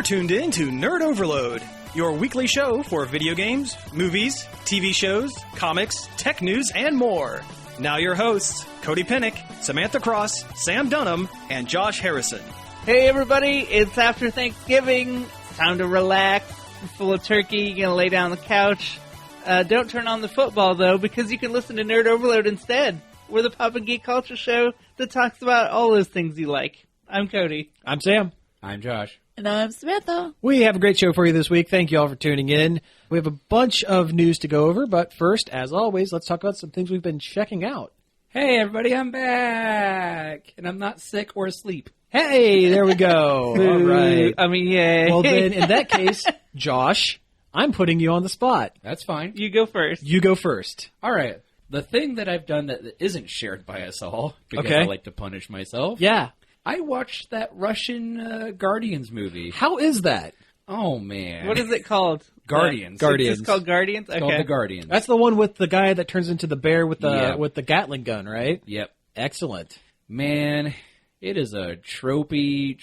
You're tuned in to Nerd Overload, your weekly show for video games, movies, TV shows, comics, tech news, and more. Now your hosts, Cody Pennick, Samantha Cross, Sam Dunham, and Josh Harrison. Hey everybody, it's after Thanksgiving. It's time to relax. I'm full of turkey. You're gonna lay down on the couch. Don't turn on the football though, because you can listen to Nerd Overload instead. We're the pop and geek culture show that talks about all those things you like. I'm Cody. I'm Sam. I'm Josh. And I'm Samantha. We have a great show for you this week. Thank you all for tuning in. We have a bunch of news to go over, but first, as always, let's talk about some things we've been checking out. Hey, everybody, I'm back. And I'm not sick or asleep. Hey, there we go. All right. I mean, yay. Well, then, in that case, Josh, I'm putting you on the spot. That's fine. You go first. You go first. All right. The thing that I've done that isn't shared by us all, because Okay. I like to punish myself. Yeah. I watched that Russian Guardians movie. How is that? Oh, man. What is it called? Guardians. Guardians. It's called Guardians? It's called The Guardians. That's the one with the guy that turns into the bear with the Yeah. with the Gatling gun, right? Yep. Excellent. Man, it is a tropey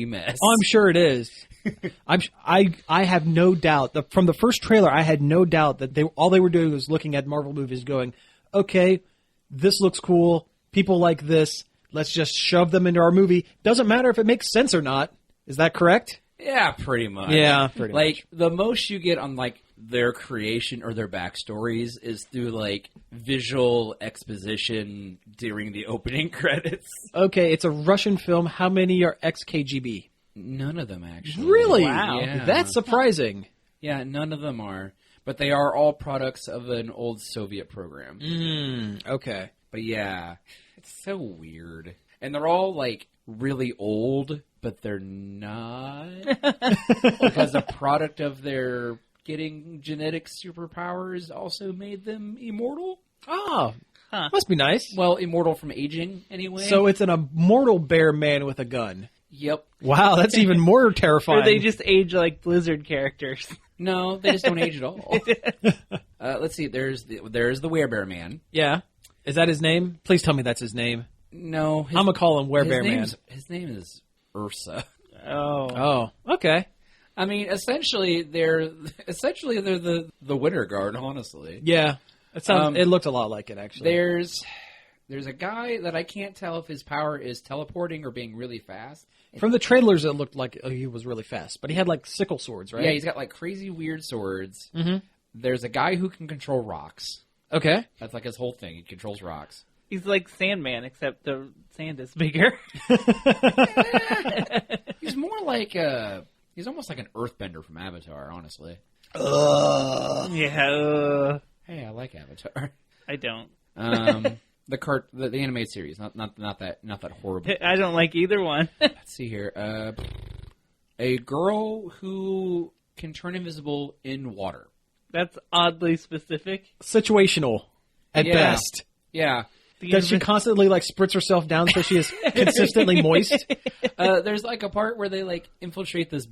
mess. Oh, I'm sure it is. I have no doubt. From the first trailer, I had no doubt that all they were doing was looking at Marvel movies going, okay, this looks cool. People like this. Let's just shove them into our movie. Doesn't matter if it makes sense or not. Is that correct? Yeah, pretty much. Yeah, pretty much. Like, the most you get on, like, their creation or their backstories is through, like, visual exposition during the opening credits. Okay, it's a Russian film. How many are ex-KGB? None of them, actually. Really? Wow. Yeah. That's surprising. Yeah, none of them are. But they are all products of an old Soviet program. Okay. But yeah, it's so weird. And they're all, like, really old, but they're not. Because a product of their getting genetic superpowers also made them immortal. Oh, must be nice. Well, immortal from aging, anyway. So it's an immortal bear man with a gun. Yep. Wow, that's even more terrifying. Or they just age like Blizzard characters. No, they just don't age at all. Let's see. There's the Werebear Man. Yeah. Is that his name? Please tell me that's his name. No. I'm going to call him Werebear Man. His name is Ursa. Oh, okay. I mean, essentially they're the Winter Guard, honestly. Yeah. It looked a lot like it, actually. There's a guy that I can't tell if his power is teleporting or being really fast. From the trailers, it looked like he was really fast. But he had, like, sickle swords, right? Yeah, he's got, like, crazy weird swords. Mm-hmm. There's a guy who can control rocks. Okay. That's, like, his whole thing. He controls rocks. He's like Sandman, except the sand is bigger. He's more like he's almost like an earthbender from Avatar, honestly. Yeah. Hey, I like Avatar. I don't. The animated series, not that horrible. I don't like either one. Let's see here. A girl who can turn invisible in water. That's oddly specific. Situational, at best. Yeah. Does she constantly, like, spritz herself down so she is consistently moist? There's, like, a part where they, like, infiltrate this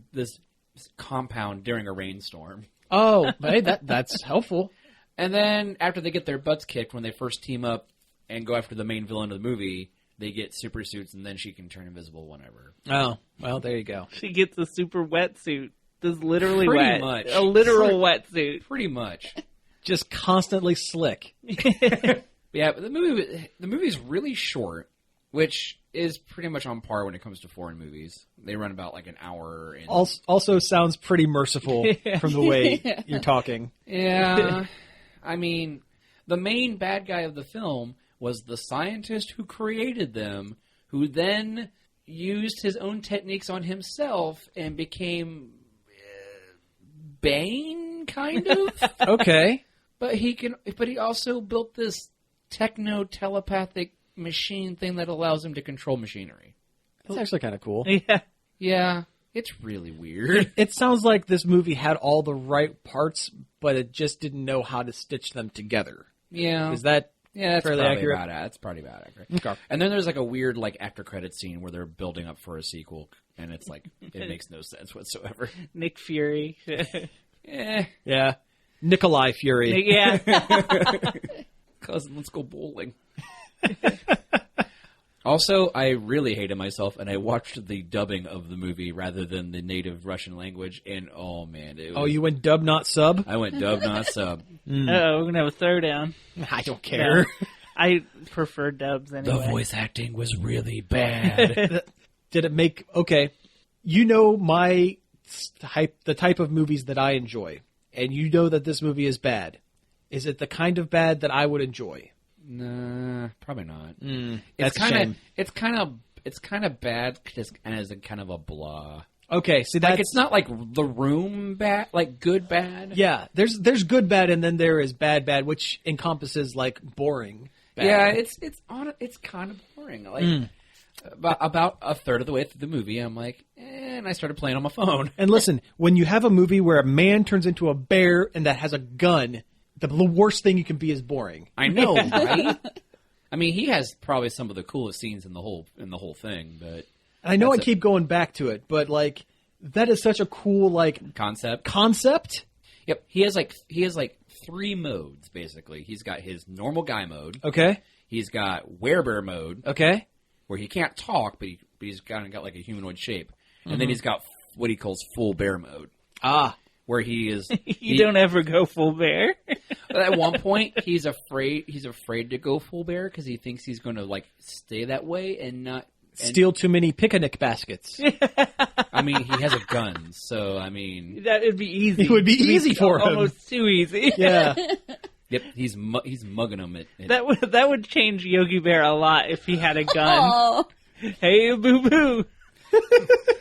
compound during a rainstorm. Oh, hey, that's helpful. And then, after they get their butts kicked when they first team up and go after the main villain of the movie, they get super suits, and then she can turn invisible whenever. Oh, well, there you go. She gets a super wetsuit. That's literally Pretty wet. much. A literal wetsuit. Pretty much. Just constantly slick. Yeah, but the movie's really short, which is pretty much on par when it comes to foreign movies. They run about like an hour. And... Also sounds pretty merciful from the way you're talking. Yeah. I mean, the main bad guy of the film was the scientist who created them, who then used his own techniques on himself and became Bane, kind of. Okay. But he also built this techno-telepathic machine thing that allows him to control machinery. That's actually kind of cool. Yeah. Yeah, it's really weird. It sounds like this movie had all the right parts, but it just didn't know how to stitch them together. Yeah. Is that that's fairly probably accurate? That's probably about accurate. Okay. And then there's like a weird like after credit scene where they're building up for a sequel, and it's like it makes no sense whatsoever. Nick Fury. Yeah. Nikolai Fury. Yeah. Cousin, let's go bowling. Also, I really hated myself, and I watched the dubbing of the movie rather than the native Russian language, and oh man, it was, Oh, you went dub, not sub? I went dub, not sub. Uh-oh, we're going to have a throwdown. I don't care. I prefer dubs anyway. The voice acting was really bad. Did it make... Okay. You know the type of movies that I enjoy, and you know that this movie is bad. Is it the kind of bad that I would enjoy? Nah, probably not. That's a shame. It's kind of bad as a kind of a blah. Okay, see that's... Like it's not like The Room bad, like good bad. Yeah, there's good bad, and then there is bad, which encompasses like boring bad. Yeah, it's kind of boring. Like about a third of the way through the movie, I'm like, and I started playing on my phone. And listen, when you have a movie where a man turns into a bear and that has a gun, the worst thing you can be is boring. I know, right? I mean, he has probably some of the coolest scenes in the whole thing, but I know I keep going back to it, but like that is such a cool like concept. Yep, he has like 3 modes basically. He's got his normal guy mode. Okay. He's got werebear mode. Okay. Where he can't talk, but he's kind of got like a humanoid shape. And then he's got what he calls full bear mode. Where he is... You don't ever go full bear. At one point, he's afraid to go full bear because he thinks he's going to like stay that way and not... Steal too many picnic baskets. I mean, he has a gun, so I mean... That would be easy. It would be easy for him. Almost too easy. Yeah. Yep, he's mugging him. That would change Yogi Bear a lot if he had a gun. Hey, boo-boo.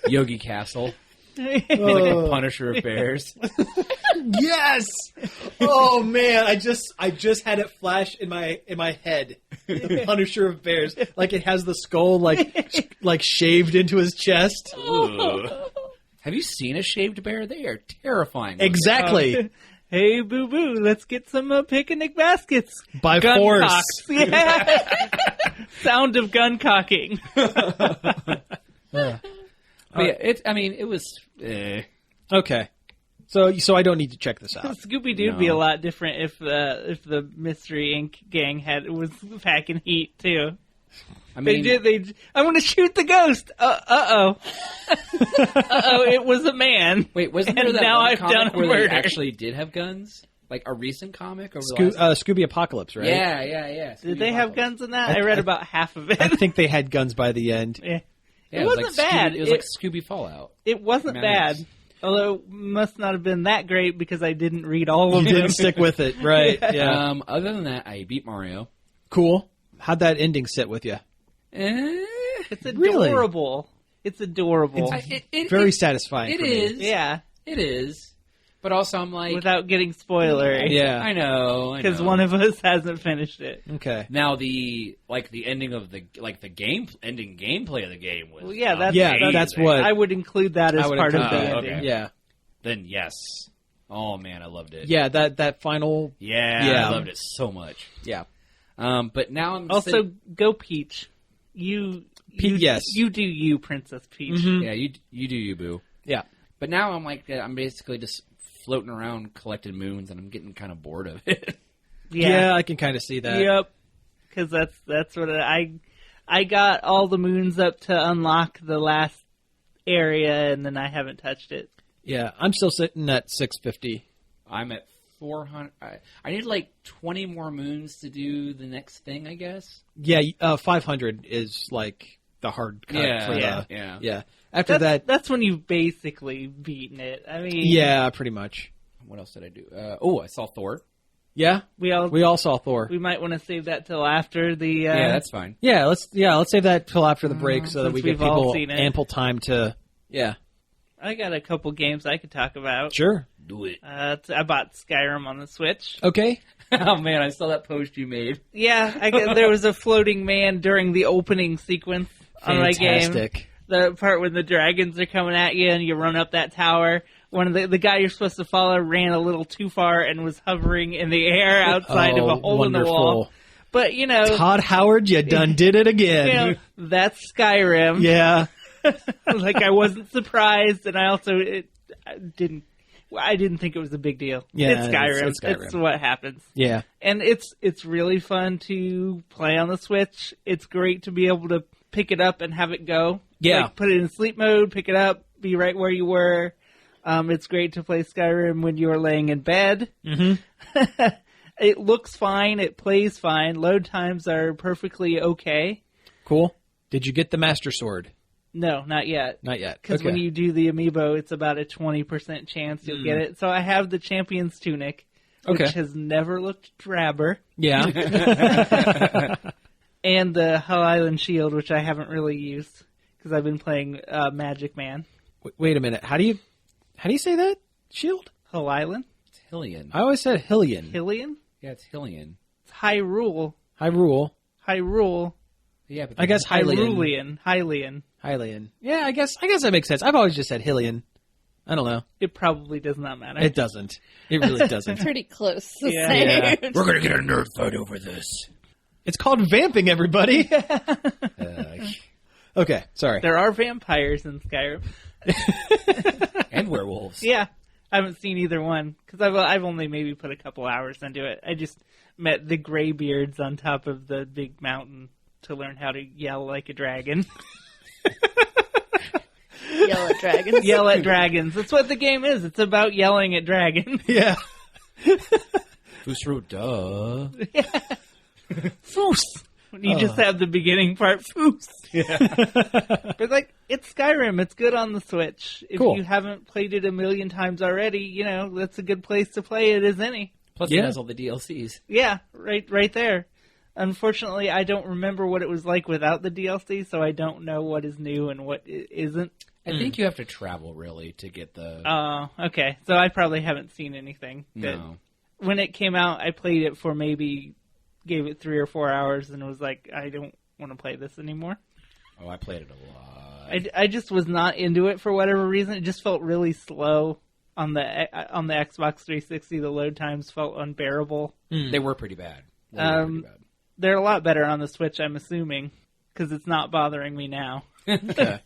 Yogi Castle. He's like a Punisher of bears. Yes. Oh man, I just had it flash in my head. The Punisher of bears, like it has the skull like shaved into his chest. Have you seen a shaved bear? They are terrifying. Exactly. Hey, boo-boo, let's get some picnic baskets. By gun force. Cocks. Yeah. Sound of gun cocking. Yeah, it was... Okay. So I don't need to check this out. Scooby-Doo would be a lot different if the Mystery Inc. gang was packing heat, too. I mean... I want to shoot the ghost! Uh-oh. Uh-oh, it was a man. Wait, wasn't there that now one I've comic done a where murder. they actually did have guns? Like a recent comic? Over Scooby Apocalypse, right? Yeah. Did they have guns in that? I read about half of it. I think they had guns by the end. Yeah. Yeah, it wasn't bad. It was like Scooby Fallout. It wasn't bad. Although it must not have been that great because I didn't read all of You them. didn't stick with it, right? Yeah. Other than that, I beat Mario. Cool. How'd that ending sit with you? It's adorable. Really? It's adorable. Very satisfying. It for me. is. Yeah. It is. But also, I'm like... Without getting spoilery. Yeah. I know. Because one of us hasn't finished it. Okay. Now, the ending of ending gameplay of the game was... Well, yeah, that's what... I would include that as part of the ending. Okay. Yeah. Then, yes. Oh, man, I loved it. Yeah, that final... Yeah, I loved it so much. Yeah. But now I'm... Also, go Peach. Yes. You do you, Princess Peach. Mm-hmm. Yeah, you do you, boo. Yeah. But now I'm basically just floating around collecting moons, and I'm getting kind of bored of it. Yeah, I can kind of see that. Yep. Because that's what I got all the moons up to unlock the last area, and then I haven't touched it. Yeah, I'm still sitting at 650. I'm at 400. I need like 20 more moons to do the next thing, I guess. Yeah, 500 is like the hard cut. Yeah. After that's when you've basically beaten it. I mean, yeah, pretty much. What else did I do? I saw Thor. Yeah, we all saw Thor. We might want to save that till after the. Yeah, that's fine. Yeah, let's save that till after the break so that we give people seen it. ample time to. Yeah. I got a couple games I could talk about. Sure. Do it. I bought Skyrim on the Switch. Okay. Oh man, I saw that post you made. Yeah, there was a floating man during the opening sequence on my game. Fantastic. The part when the dragons are coming at you and you run up that tower. One of the guy you're supposed to follow ran a little too far and was hovering in the air outside of a hole in the wall. But Todd Howard, you done did it again. That's Skyrim. Yeah. Like I wasn't surprised, and I also I didn't think it was a big deal. Yeah, it's Skyrim. it's Skyrim. It's what happens. Yeah. And it's really fun to play on the Switch. It's great to be able to pick it up and have it go. Yeah. Like, put it in sleep mode, pick it up, be right where you were. It's great to play Skyrim when you're laying in bed. Mm-hmm. It looks fine. It plays fine. Load times are perfectly okay. Cool. Did you get the Master Sword? No, not yet. Not yet. Because when you do the amiibo, it's about a 20% chance you'll get it. So I have the Champion's Tunic, which has never looked drabber. Yeah. And the Hull Island Shield, which I haven't really used because I've been playing Magic Man. Wait a minute. How do you say that? Shield? Hull Island? It's Hylian. I always said Hylian. Hillian? Yeah, it's Hylian. It's Hyrule. Hyrule. Yeah, but I guess Hylian. Hylian. Yeah, I guess that makes sense. I've always just said Hylian. I don't know. It probably does not matter. It doesn't. It really doesn't. Pretty close. Yeah. We're going to get a nerd fight over this. It's called vamping, everybody. Okay, sorry. There are vampires in Skyrim. And werewolves. Yeah. I haven't seen either one because I've only maybe put a couple hours into it. I just met the Greybeards on top of the big mountain to learn how to yell like a dragon. Yell at dragons. Yell at dragons. That's what the game is. It's about yelling at dragons. Yeah. Fusro, duh. Foos. You just have the beginning part. Foos. Yeah. But like, it's Skyrim. It's good on the Switch. If Cool. you haven't played it a million times already, that's a good place to play it as any. Plus it has all the DLCs. Yeah, right there. Unfortunately, I don't remember what it was like without the DLC, so I don't know what is new and what isn't. I think you have to travel, really, to get the... Oh, okay. So I probably haven't seen anything. No. When it came out, I played it for gave it 3 or 4 hours, and was like, I don't want to play this anymore. Oh, I played it a lot. I just was not into it for whatever reason. It just felt really slow on the Xbox 360. The load times felt unbearable. They were pretty bad. Pretty bad. They're a lot better on the Switch, I'm assuming, because it's not bothering me now. Okay.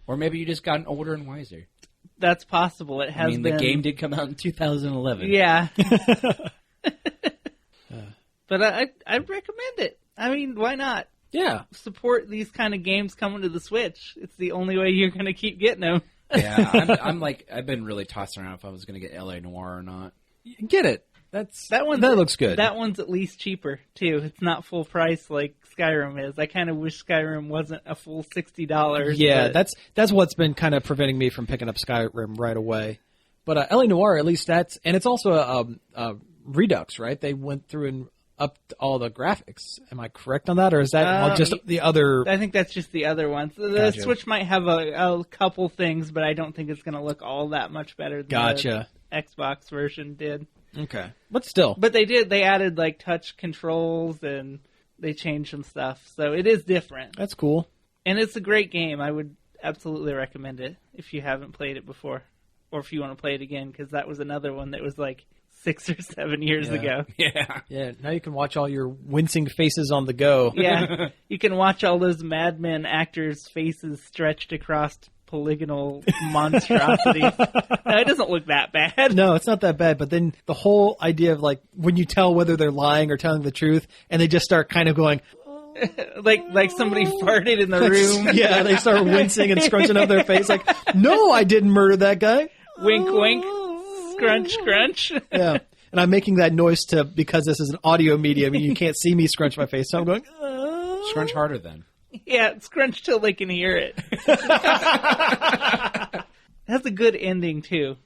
Or maybe you just gotten older and wiser. That's possible. It has been... the game did come out in 2011. Yeah. But I'd recommend it. I mean, why not? Yeah. Support these kind of games coming to the Switch. It's the only way you're going to keep getting them. Yeah, I've been really tossing around if I was going to get LA Noire or not. Get it. That looks good. That one's at least cheaper, too. It's not full price like Skyrim is. I kind of wish Skyrim wasn't a full $60. Yeah, that's what's been kind of preventing me from picking up Skyrim right away. But LA Noire, at least and it's also a Redux, right? They went through and upped all the graphics. Am I correct on that, or is that just the other? I think that's just the other ones. The Gotcha. Switch might have a couple things, but I don't think it's going to look all that much better than the Xbox version did. Okay, but still. But they added like touch controls and they changed some stuff, so it is different. That's cool. And it's a great game. I would absolutely recommend it if you haven't played it before, or if you want to play it again, because that was another one that was like 6 or 7 years ago. Yeah. Now you can watch all your wincing faces on the go. Yeah, you can watch all those Mad Men actors' faces stretched across polygonal monstrosities. No, it doesn't look that bad. No, it's not that bad. But then the whole idea of like when you tell whether they're lying or telling the truth, and they just start kind of going, like somebody farted in the room. Yeah, they start wincing and scrunching up their face, like, "No, I didn't murder that guy." Wink, wink. Scrunch, scrunch. Yeah, and I'm making that noise because this is an audio medium and you can't see me scrunch my face, so I'm going, Scrunch harder then. Yeah, scrunch till they can hear it. It has a good ending, too.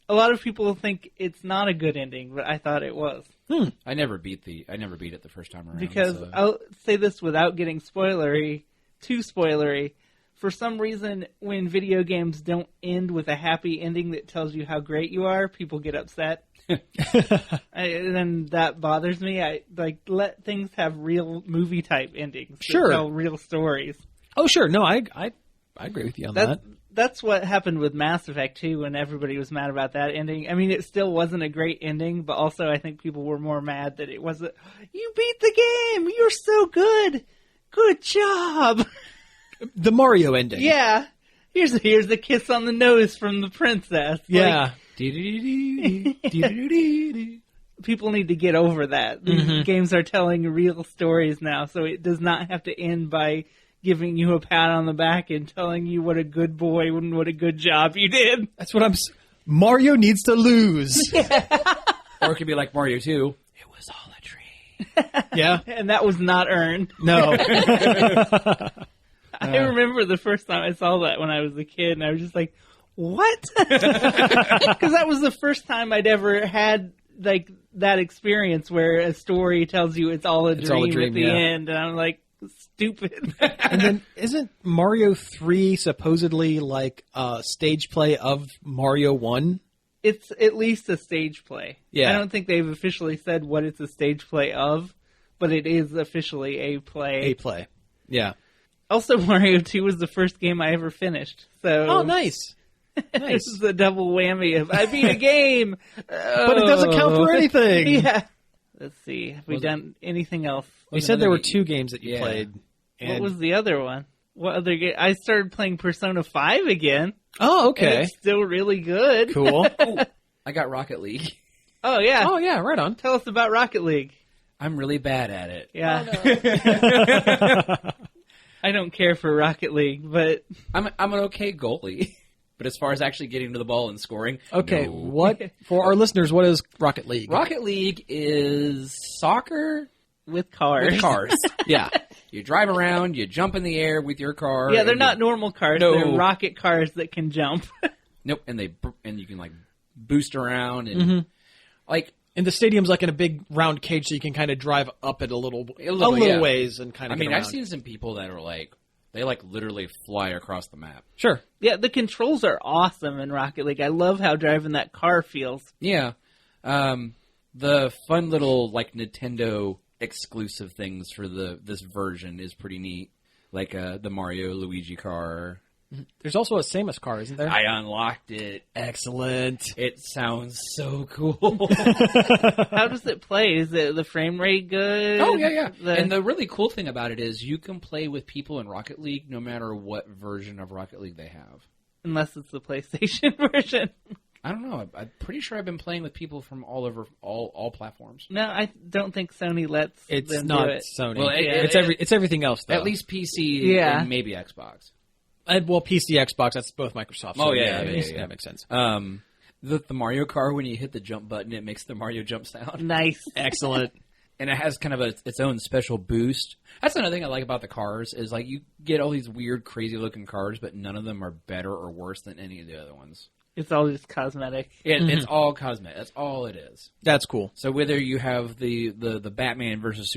A lot of people think it's not a good ending, but I thought it was. I never beat it the first time around. Because I'll say this without getting too spoilery. For some reason, when video games don't end with a happy ending that tells you how great you are, people get upset. And that bothers me. I let things have real movie type endings. Sure. Tell real stories. "Oh, sure, no, I agree with you on that." That's what happened with Mass Effect 2 when everybody was mad about that ending. I mean, it still wasn't a great ending, but also I think people were more mad that it wasn't, "You beat the game! You're so good! Good job!" The Mario ending. Yeah. Here's the kiss on the nose from the princess. Yeah. People need to get over that. These games are telling real stories now, so it does not have to end by giving you a pat on the back and telling you what a good boy and what a good job you did. That's what Mario needs to lose. Or it could be like Mario 2. It was all a dream. Yeah. And that was not earned. No. I remember the first time I saw that when I was a kid, and I was just like, what? Because that was the first time I'd ever had like that experience where a story tells you it's all a dream at the end, and I'm like, stupid. And then isn't Mario 3 supposedly like a stage play of Mario 1? It's at least a stage play. Yeah. I don't think they've officially said what it's a stage play of, but it is officially a play. A play. Yeah. Also, Mario 2 was the first game I ever finished. So Oh, nice. This is a double whammy of I beat a game, But it doesn't count for anything. Yeah. Let's see. Have we done anything else? You said there were 2 games that you played. And... What was the other one? What other game? I started playing Persona 5 again. Oh, And okay. it's still really good. Cool. I got Rocket League. Oh, yeah. Oh, yeah, right on. Tell us about Rocket League. I'm really bad at it. Yeah. I don't care for Rocket League, but... I'm an okay goalie. But as far as actually getting to the ball and scoring, Okay, no. what, for our listeners, what is Rocket League? Rocket League is soccer with cars. with cars. Yeah. You drive around, you jump in the air with your car. Yeah, they're and not normal cars. No. They're rocket cars that can jump. Nope, and you can like boost around and like And the stadium's like in a big round cage, so you can kind of drive up it a little yeah. ways and kind of. I mean, get I've around. seen some people that are like they like literally fly across the map. Sure. Yeah, the controls are awesome in Rocket League. I love how driving that car feels. Yeah, the fun little like Nintendo exclusive things for this version is pretty neat, like the Mario Luigi car. There's also a Samus car, isn't there? I unlocked it. Excellent. It sounds so cool. How does it play? Is it the frame rate good? Oh, yeah. And the really cool thing about it is you can play with people in Rocket League no matter what version of Rocket League they have. Unless it's the PlayStation version. I don't know. I'm pretty sure I've been playing with people from all over all platforms. No, I don't think Sony lets It's them not do it. Sony. Well, it's everything else, though. At least PC Yeah. and maybe Xbox. Well, PC, Xbox, that's both Microsoft. Oh, so yeah, that makes sense. The Mario car, when you hit the jump button, it makes the Mario jump sound. Nice. Excellent. And it has kind of its own special boost. That's another thing I like about the cars is like you get all these weird, crazy looking cars, but none of them are better or worse than any of the other ones. It's all just cosmetic. It's all cosmetic. That's all it is. That's cool. So whether you have the Batman versus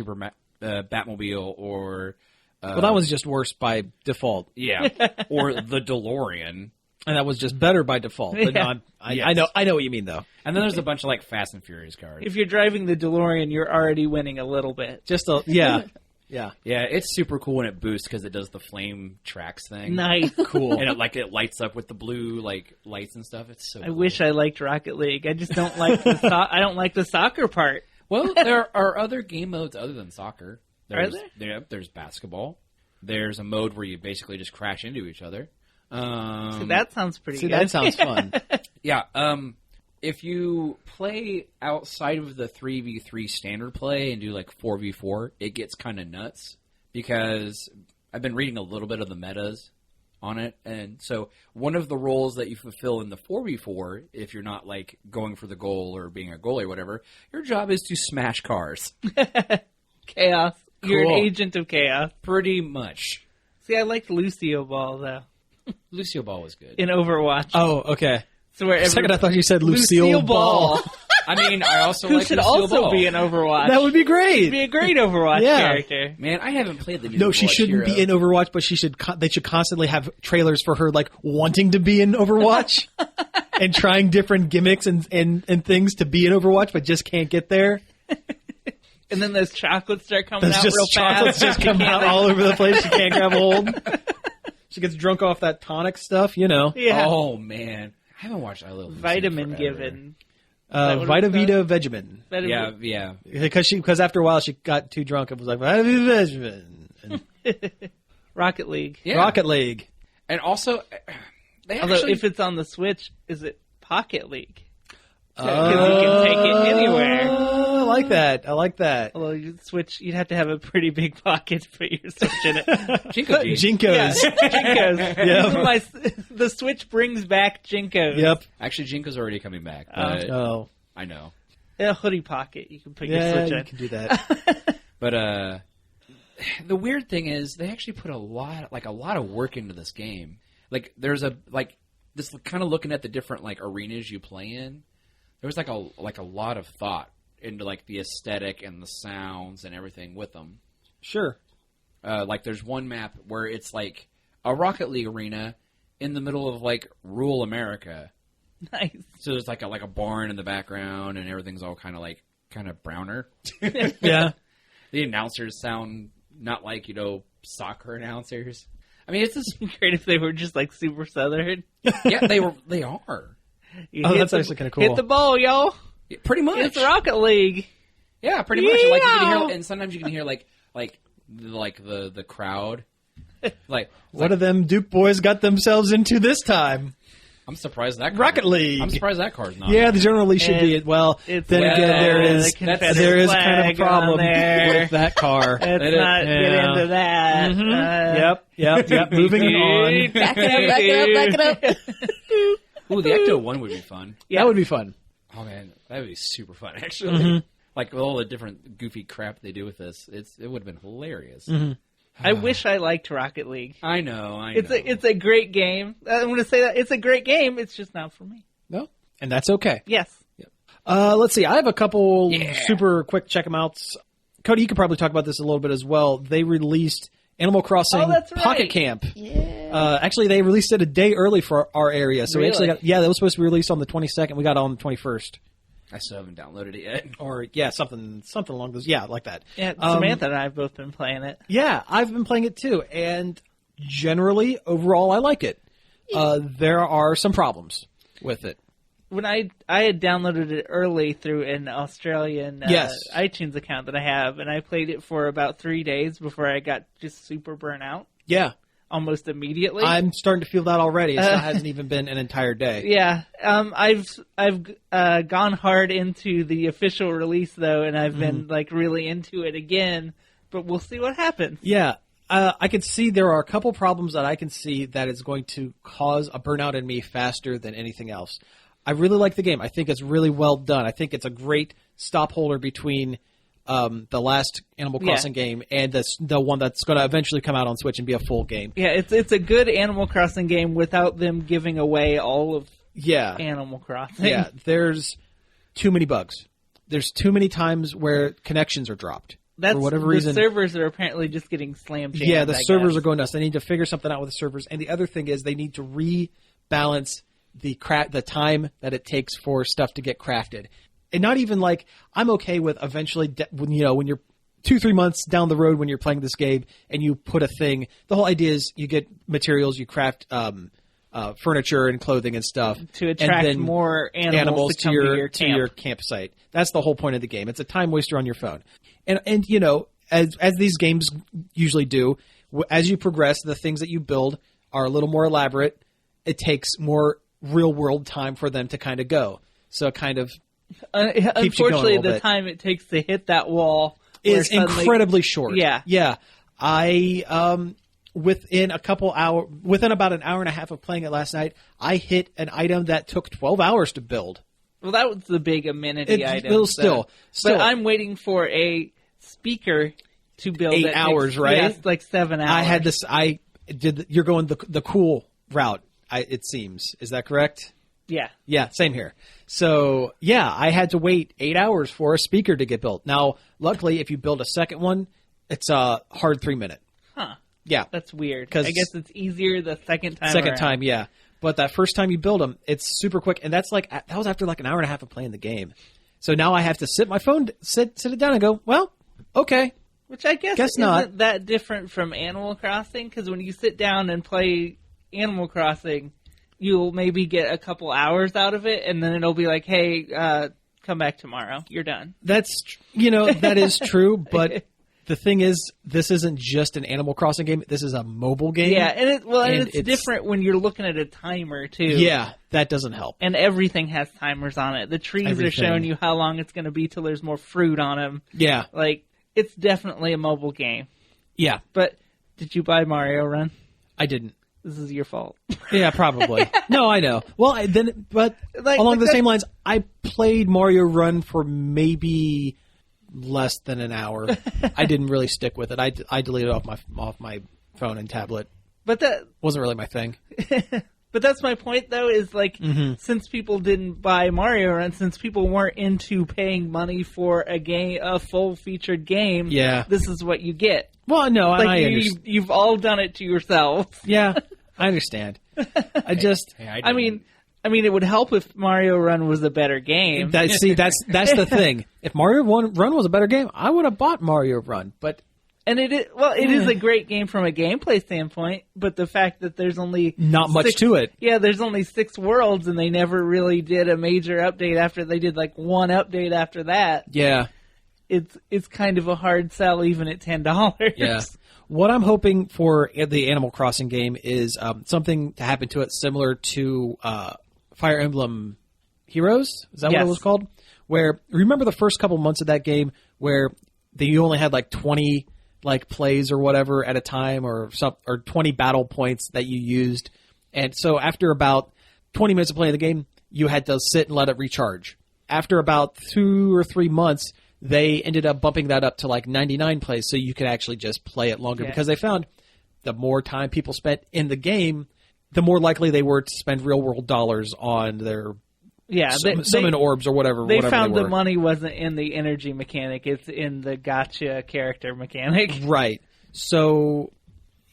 Batmobile or Well, that was just worse by default. yeah, or the DeLorean, And that was just better by default. But Yeah. no, I know what you mean, though. and then there's a bunch of like Fast and Furious cars. If you're driving the DeLorean, you're already winning a little bit. Just yeah. Yeah, it's super cool when it boosts because it does the flame tracks thing. Nice. Cool. And it lights up with the blue like lights and stuff. It's so. I cool. wish I liked Rocket League. I just don't like I don't like the soccer part. Well, there are other game modes other than soccer. Are there? Yeah, there's basketball. There's a mode where you basically just crash into each other. See, that sounds pretty good. that sounds fun. Yeah. If you play outside of the 3v3 standard play and do like 4v4, it gets kind of nuts because I've been reading a little bit of the metas on it. And so one of the roles that you fulfill in the 4v4, if you're not like going for the goal or being a goalie or whatever, your job is to smash cars. Chaos. You're an Cool. agent of chaos. Pretty much. See, I liked Lucio Ball, though, Lucio Ball was good. in Overwatch. Oh, okay. So where For a second, I thought you said Lucille Ball. I mean, I also Who like should Lucille also Ball. be in Overwatch. That would be She'd great. be a great Overwatch Yeah. character. Man, I haven't played the new No, she Overwatch shouldn't be in hero. Overwatch, but they should constantly have trailers for her like wanting to be in Overwatch and trying different gimmicks and things to be in Overwatch, but just can't get there. And then those chocolates start coming There's out just real chocolates fast. just come out all over the place. She can't grab a hold. She gets drunk off that tonic stuff, you know. Yeah. Oh, man. I haven't watched I Love Lucy Vitamin forever. given. that what Vita it's Vita Vegemin. Vitamin- Yeah. Because after a while she got too drunk and was like Vita Vita Vegemin. And Rocket League. Yeah. Rocket League. And also, they Although actually... if it's on the Switch, is it Pocket League? Because you can take it anywhere. I like that. I like that. Although you'd have to have a pretty big pocket to put your Switch in it. Jinkos. Yeah, Jinkos. Yep. The Switch brings back Jinkos. Yep. Actually, Jinko's already coming back. But Oh. I know. A hoodie pocket you can put your Yeah, Switch you in. can do that. But the weird thing is they actually put a lot of work into this game. Like there's this kind of looking at the different like arenas you play in. There was like a lot of thought into like the aesthetic and the sounds and everything with them. Sure. Like there's one map where it's like a Rocket League arena in the middle of like rural America. Nice. So there's like a barn in the background and everything's all kind of browner. Yeah. The announcers sound not like, soccer announcers. I mean, it's just Great if they were just like super southern. yeah, they are. You Oh, hit that's the- actually kinda cool. Hit the ball, y'all. Yeah, pretty much. It's Rocket League. Yeah, pretty much. Like you can Yeah. hear, and sometimes you can hear like the crowd. Like What of them Duke boys got themselves into this time? I'm surprised that Rocket League. I'm surprised that car's not. Yeah, the generally should be. It's- Well, it's then well, again, there the is Confederate kind of a flag problem on there. with that car. Let's It is. not get Yeah. into that. Yep. Moving on. Back it up. Ooh, the Ecto 1 would be fun. Yeah. That would be fun. Oh man, that would be super fun actually. Like with all the different goofy crap they do with this, it would have been hilarious. I wish I liked Rocket League. I know. It's a great game. I'm going to say that it's a great game. It's just not for me. No, and that's okay. Yes. Let's see. I have a couple Yeah. super quick check 'em outs. Cody, you could probably talk about this a little bit as well. They released Animal Crossing Oh, that's right. Pocket Camp. Yeah. Actually, they released it a day early for our area. So we Really? actually got, that was supposed to be released on the 22nd. We got it on the 21st. I still haven't downloaded it yet. Or, something along those. Yeah, like that. Yeah, Samantha and I have both been playing it. Yeah, I've been playing it too. And generally, overall, I like it. There are some problems with it. When I had downloaded it early through an Australian Yes. iTunes account that I have, and I played it for about 3 days before I got just super burnt out Yeah. almost immediately. I'm starting to feel that already. It hasn't even been an entire day. Yeah, I've gone hard into the official release though, and I've been like really into it again. But we'll see what happens. Yeah. I can see there are a couple problems that I can see that is going to cause a burnout in me faster than anything else. I really like the game. I think it's really well done. I think it's a great stop holder between the last Animal Crossing game and the one that's going to eventually come out on Switch and be a full game. Yeah, it's a good Animal Crossing game without them giving away all of Yeah. Animal Crossing. Yeah. There's too many bugs. There's too many times where connections are dropped. That's for whatever the reason. servers are apparently just getting slammed. Yeah, the servers are going nuts. They need to figure something out with the servers. And the other thing is they need to rebalance the time that it takes for stuff to get crafted. And not even like, I'm okay with eventually, when you're 2-3 months down the road when you're playing this game and you put a thing, the whole idea is you get materials, you craft furniture and clothing and stuff. to attract and then more animals to come to your camp. campsite. That's the whole point of the game. It's a time waster on your phone. And as these games usually do, as you progress, the things that you build are a little more elaborate. It takes more real world time for them to kind of go. So it kind of keeps you going a Unfortunately, little the bit. time it takes to hit that wall where Is suddenly- incredibly short. Yeah. Yeah. I within about an hour and a half of playing it last night, I hit an item that took 12 hours to build. Well, that was the big amenity item. It'll still. But I'm waiting for a speaker to build 8 that hours, takes, right? Yeah, it's like 7 hours. I had this. You're going the cool route. It seems. Is that correct? Yeah. Yeah, same here. So yeah, I had to wait 8 hours for a speaker to get built. Now, luckily, if you build a second one, it's a hard 3 minute. Huh. Yeah, That's weird. 'Cause- I guess it's easier the second time second around. time, yeah. But that first time you build them, it's super quick, and that was after like an hour and a half of playing the game. So now I have to sit it down and go, well, okay. Which I guess isn't not. that different from Animal Crossing, because when you sit down and play Animal Crossing, you'll maybe get a couple hours out of it, and then it'll be like, hey, come back tomorrow. You're done. That is true, but the thing is, this isn't just an Animal Crossing game. This is a mobile game. Yeah, and it's different when you're looking at a timer, too. Yeah, that doesn't help. And everything has timers on it. The trees are showing you how long it's going to be till there's more fruit on them. Yeah. Like, it's definitely a mobile game. Yeah. But did you buy Mario Run? I didn't. This is your fault. Yeah, probably. No, I know. Well, along the same lines, I played Mario Run for maybe less than an hour. I didn't really stick with it. I deleted it off my phone and tablet. But that wasn't really my thing. But that's my point, though, is like, since people didn't buy Mario Run, since people weren't into paying money for a full-featured game, this is what you get. Well, no, like, you've all done it to yourselves. Yeah, I understand. I mean, it would help if Mario Run was a better game. That's the thing. If Mario Run was a better game, I would have bought Mario Run, but... And it is a great game from a gameplay standpoint, but the fact that there's only... Not much to it. Yeah, there's only 6 worlds, and they never really did a major update after they did, like, one update after that. Yeah. It's kind of a hard sell even at $10. Yeah. What I'm hoping for the Animal Crossing game is something to happen to it similar to Fire Emblem Heroes. Is that what it was called? Where, remember the first couple months of that game where you only had, like, 20... like plays or whatever at a time or 20 battle points that you used. And so after about 20 minutes of playing the game, you had to sit and let it recharge. After about 2 or 3 months, they ended up bumping that up to like 99 plays so you could actually just play it longer because they found the more time people spent in the game, the more likely they were to spend real world dollars on their summon orbs or whatever. They found the money wasn't in the energy mechanic; it's in the gotcha character mechanic. Right. So,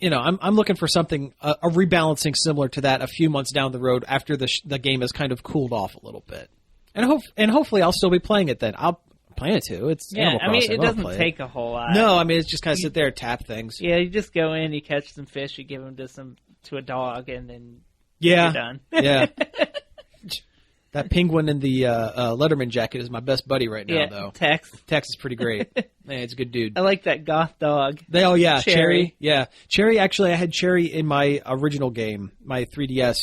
I'm looking for something a rebalancing similar to that a few months down the road after the game has kind of cooled off a little bit, and hopefully I'll still be playing it then. I'll plan to. It's Animal Crossing. It doesn't take a whole lot. No, it's just kind of sit there and tap things. Yeah, you just go in, you catch some fish, you give them to a dog, and then you're done. Yeah. That penguin in the Letterman jacket is my best buddy right now, though. Tex. Tex is pretty great. Man, it's a good dude. I like that goth dog. Cherry. Yeah. Cherry, actually, I had Cherry in my original game, my 3DS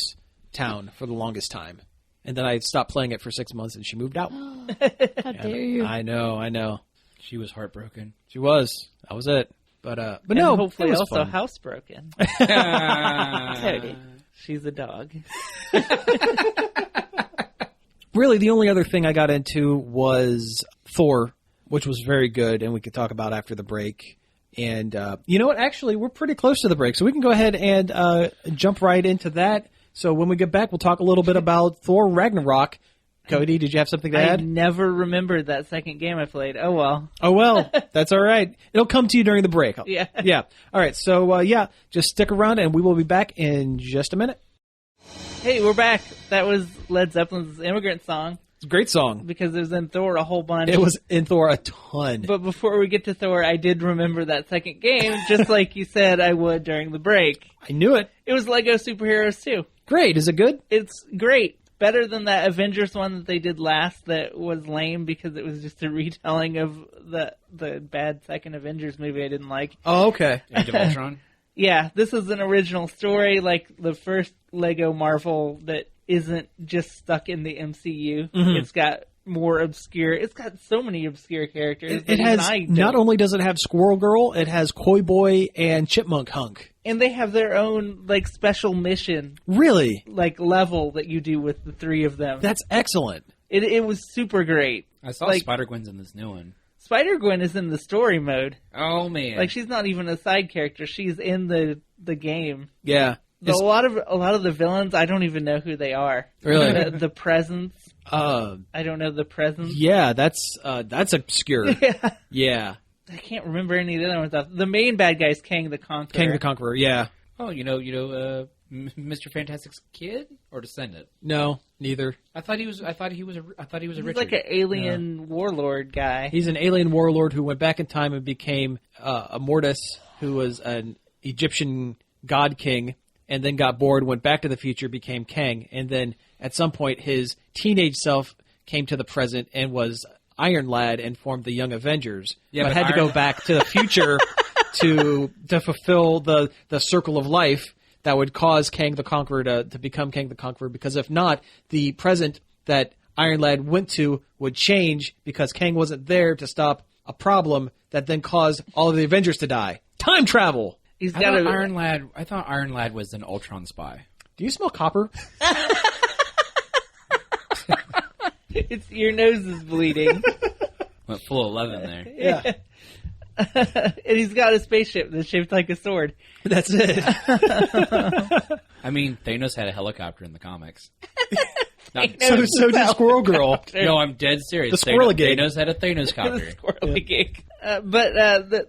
town, for the longest time. And then I stopped playing it for 6 months, and she moved out. How dare you. I know. She was heartbroken. She was. That was it. But and no, hopefully it was also fun. housebroken. Cody. She's a dog. Really, the only other thing I got into was Thor, which was very good, and we could talk about after the break. And you know what? Actually, we're pretty close to the break, so we can go ahead and jump right into that. So when we get back, we'll talk a little bit about Thor Ragnarok. Cody, did you have something to add? I never remembered that second game I played. Oh, well. Oh, well. That's all right. It'll come to you during the break. Yeah. Yeah. All right. So, just stick around, and we will be back in just a minute. Hey, we're back. That was Led Zeppelin's Immigrant Song. It's a great song. Because it was in Thor a whole bunch. It was in Thor a ton. But before we get to Thor, I did remember that second game, just like you said I would during the break. I knew it. It was Lego Superheroes 2. Great. Is it good? It's great. Better than that Avengers one that they did last that was lame because it was just a retelling of the bad second Avengers movie I didn't like. Oh, okay. Age of Ultron? Yeah, this is an original story, like the first Lego Marvel that isn't just stuck in the MCU. Mm-hmm. It's got more obscure... It's got so many obscure characters. It has... Not only does it have Squirrel Girl, it has Koi Boy and Chipmunk Hunk. And they have their own, like, special mission. Really? Like, level that you do with the 3 of them. That's excellent. It was super great. I saw Spider-Gwen's in this new one. Spider-Gwen is in the story mode. Oh, man. Like, she's not even a side character. She's in the game. Yeah. A lot of the villains, I don't even know who they are. Really? The Presence. I don't know the Presence. Yeah, that's obscure. Yeah. I can't remember any of the other ones. The main bad guy is Kang the Conqueror. Kang the Conqueror, yeah. Oh, Mr. Fantastic's kid or descendant? No, neither. I thought he was a He's Richard. like an alien warlord guy. He's an alien warlord who went back in time and became a Mortis, who was an Egyptian god king, and then got bored, went back to the future, became Kang, and then at some point his teenage self came to the present and was Iron Lad and formed the Young Avengers, Yeah, but but had to go back to the future to fulfill the circle of life that would cause Kang the Conqueror to become Kang the Conqueror, because if not, the present that Iron Lad went to would change because Kang wasn't there to stop a problem that then caused all of the Avengers to die. Time travel! He's I got thought Iron Lad was an Ultron spy. Do you smell copper? It's your nose is bleeding. Went full 11 there. Yeah. And he's got a spaceship that's shaped like a sword. That's it. I mean, Thanos had a helicopter in the comics. Not- So did Squirrel Girl. no, I'm dead serious. The squirrely gig. Thanos had a Thanos The copter. squirrely gig.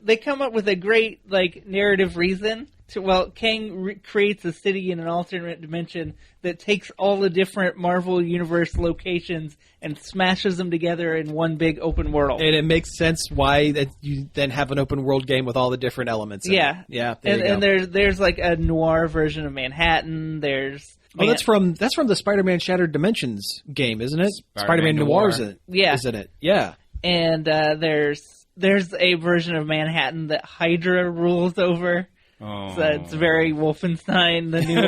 They come up with a great narrative reason to. Kang creates a city in an alternate dimension that takes all the different Marvel Universe locations and smashes them together in one big open world. And it makes sense why that you then have an open world game with all the different elements. Yeah, Yeah. And there's like a noir version of Manhattan. There's that's from the Spider-Man Shattered Dimensions game, isn't it? Spider-Man Noir's Noir. in it. Yeah. Isn't it? Yeah. and there's a version of Manhattan that Hydra rules over. Oh. So it's very Wolfenstein, the new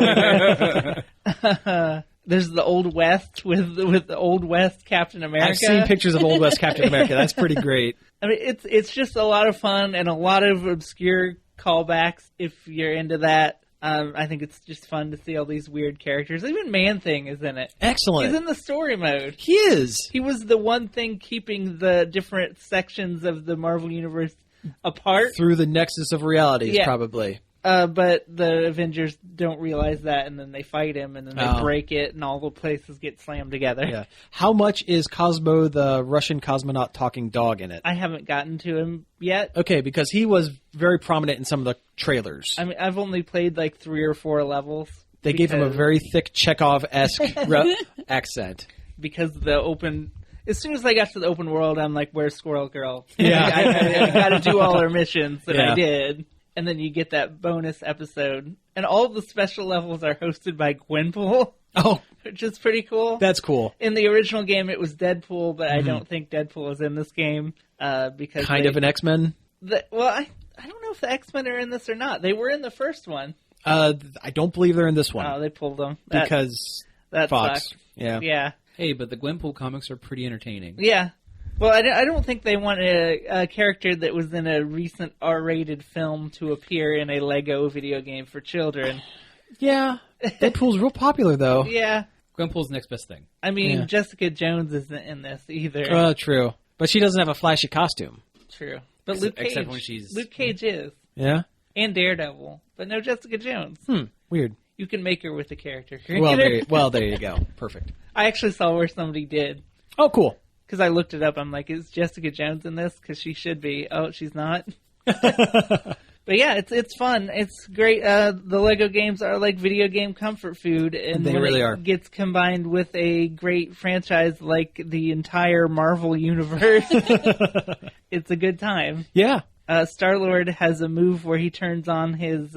one. There's the Old West with the Old West Captain America. I've seen pictures of Old West Captain America. That's pretty great. I mean, it's just a lot of fun and a lot of obscure callbacks if you're into that. I think it's just fun to see all these weird characters. Even Man-Thing is in it. Excellent. He's in the story mode. He is. He was the one thing keeping the different sections of the Marvel Universe apart. Through the nexus of realities, Yeah. probably. But the Avengers don't realize that, and then they fight him, and then they break it, and all the places get slammed together. Yeah. How much is Cosmo the Russian cosmonaut talking dog in it? I haven't gotten to him yet. Okay, because he was very prominent in some of the trailers. I mean, I've only played like 3 or 4 levels. They gave him a because- very thick Chekhov-esque accent. because the open. As soon as I got to the open world, I'm like, "Where's Squirrel Girl?" Yeah. I got to do all her missions, and Yeah. I did. And then you get that bonus episode, and all the special levels are hosted by Gwenpool, Oh, which is pretty cool. that's cool. In the original game, it was Deadpool, but I don't think Deadpool is in this game because Kind of an X-Men. I don't know if the X-Men are in this or not. They were in the first one. I don't believe they're in this one. Oh, they pulled them because that Fox. sucked. Yeah. Yeah. Hey, but the Gwenpool comics are pretty entertaining. Yeah. Well, I don't think they want a character that was in a recent R-rated film to appear in a Lego video game for children. Yeah. Deadpool's real popular, though. Yeah. Gwenpool's the next best thing. I mean, Yeah. Jessica Jones isn't in this either. True. But she doesn't have a flashy costume. True. But Luke Cage. Except when she's- Luke Cage is. Yeah? And Daredevil. But no Jessica Jones. Weird. You can make her with a character. Well, there you go. Perfect. I actually saw where somebody did. Oh, cool. Because I looked it up. I'm like, is Jessica Jones in this? Because she should be. Oh, she's not. But yeah, it's fun. It's great. The Lego games are like video game comfort food. And They when really it are. gets combined with a great franchise like the entire Marvel Universe, it's a good time. Yeah. Star-Lord has a move where he turns on his